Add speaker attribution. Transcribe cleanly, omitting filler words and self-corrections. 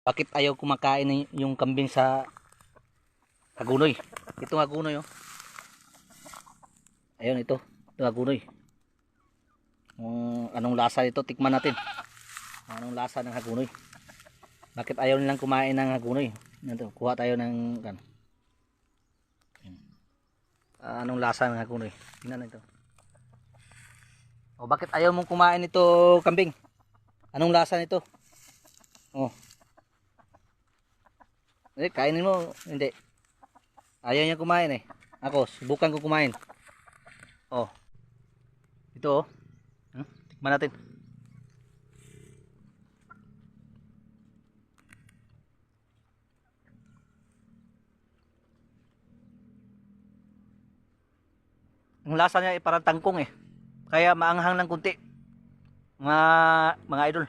Speaker 1: Bakit ayaw kumakain yung kambing sa hagunoy? Ito hagunoy oh. Ayun ito. Ito hagunoy. Anong lasa nito? Tikman natin. Anong lasa ng hagunoy? Bakit ayaw nilang kumain ng hagunoy? Ito, kuha tayo ng anong lasa ng hagunoy? Tingnan ito. Oh, bakit ayaw mong kumain nito, kambing? Anong lasa nito? Oh, kainin mo. Hindi. Ayaw niya kumain eh. Ako, subukan ko kumain. Oh, ito oh. Tikman natin. Ang lasa niya ay parang tangkong eh. Kaya maanghang ng kunti. Mga idol.